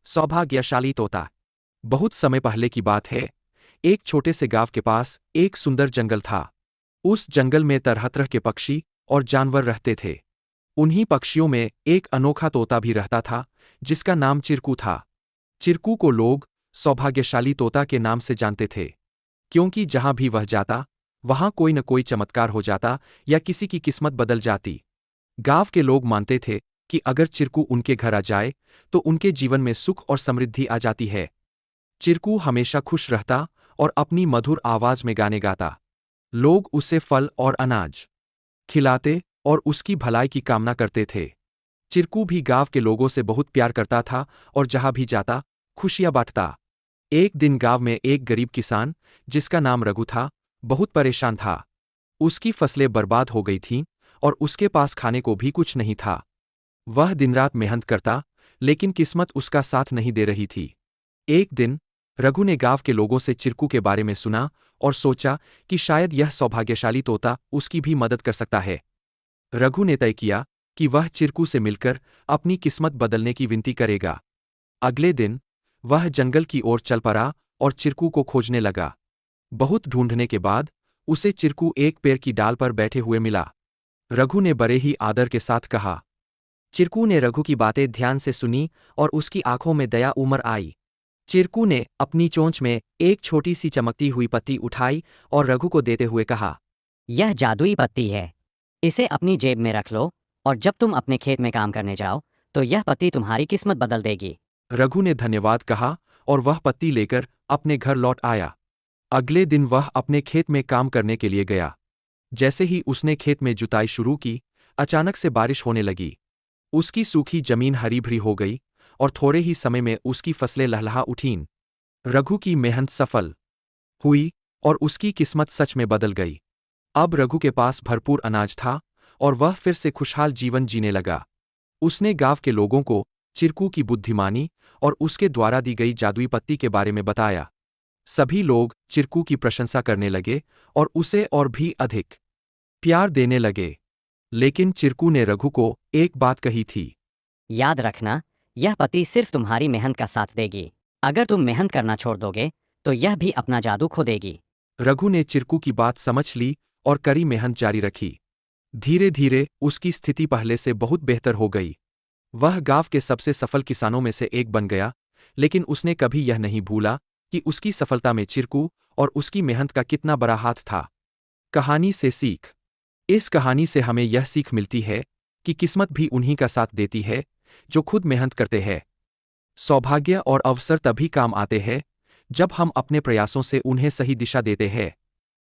सौभाग्यशाली तोता। बहुत समय पहले की बात है। एक छोटे से गांव के पास एक सुंदर जंगल था। उस जंगल में तरह तरह के पक्षी और जानवर रहते थे। उन्हीं पक्षियों में एक अनोखा तोता भी रहता था, जिसका नाम चिरकू था। चिरकू को लोग सौभाग्यशाली तोता के नाम से जानते थे, क्योंकि जहां भी वह जाता, वहां कोई न कोई चमत्कार हो जाता या किसी की किस्मत बदल जाती। गांव के लोग मानते थे कि अगर चिरकू उनके घर आ जाए, तो उनके जीवन में सुख और समृद्धि आ जाती है। चिरकू हमेशा खुश रहता और अपनी मधुर आवाज में गाने गाता। लोग उसे फल और अनाज खिलाते और उसकी भलाई की कामना करते थे। चिरकू भी गांव के लोगों से बहुत प्यार करता था और जहां भी जाता, खुशियां बांटता। एक दिन गांव में एक गरीब किसान, जिसका नाम रघु था, बहुत परेशान था। उसकी फसलें बर्बाद हो गई थीं और उसके पास खाने को भी कुछ नहीं था। वह दिन रात मेहनत करता, लेकिन किस्मत उसका साथ नहीं दे रही थी। एक दिन रघु ने गांव के लोगों से चिरकू के बारे में सुना और सोचा कि शायद यह सौभाग्यशाली तोता उसकी भी मदद कर सकता है। रघु ने तय किया कि वह चिरकू से मिलकर अपनी किस्मत बदलने की विनती करेगा। अगले दिन वह जंगल की ओर चल पड़ा और चिरकू को खोजने लगा। बहुत ढूंढने के बाद उसे चिरकू एक पेड़ की डाल पर बैठे हुए मिला। रघु ने बड़े ही आदर के साथ कहा। चिरकू ने रघु की बातें ध्यान से सुनी और उसकी आंखों में दया उमड़ आई। चिरकू ने अपनी चोंच में एक छोटी सी चमकती हुई पत्ती उठाई और रघु को देते हुए कहा, यह जादुई पत्ती है। इसे अपनी जेब में रख लो और जब तुम अपने खेत में काम करने जाओ तो यह पत्ती तुम्हारी किस्मत बदल देगी। रघु ने धन्यवाद कहा और वह पत्ती लेकर अपने घर लौट आया। अगले दिन वह अपने खेत में काम करने के लिए गया। जैसे ही उसने खेत में जुताई शुरू की, अचानक से बारिश होने लगी। उसकी सूखी जमीन हरी भरी हो गई और थोड़े ही समय में उसकी फसलें लहलहा उठीं। रघु की मेहनत सफल हुई और उसकी किस्मत सच में बदल गई। अब रघु के पास भरपूर अनाज था और वह फिर से खुशहाल जीवन जीने लगा। उसने गांव के लोगों को चिरकू की बुद्धिमानी और उसके द्वारा दी गई जादुई पत्ती के बारे में बताया। सभी लोग चिरकू की प्रशंसा करने लगे और उसे और भी अधिक प्यार देने लगे। लेकिन चिरकू ने रघु को एक बात कही थी। याद रखना, यह पत्ती सिर्फ तुम्हारी मेहनत का साथ देगी। अगर तुम मेहनत करना छोड़ दोगे तो यह भी अपना जादू खो देगी। रघु ने चिरकू की बात समझ ली और कड़ी मेहनत जारी रखी। धीरे धीरे उसकी स्थिति पहले से बहुत बेहतर हो गई। वह गांव के सबसे सफल किसानों में से एक बन गया, लेकिन उसने कभी यह नहीं भूला कि उसकी सफलता में चिरकू और उसकी मेहनत का कितना बड़ा हाथ था। कहानी से सीख। इस कहानी से हमें यह सीख मिलती है कि किस्मत भी उन्हीं का साथ देती है जो खुद मेहनत करते हैं। सौभाग्य और अवसर तभी काम आते हैं जब हम अपने प्रयासों से उन्हें सही दिशा देते हैं।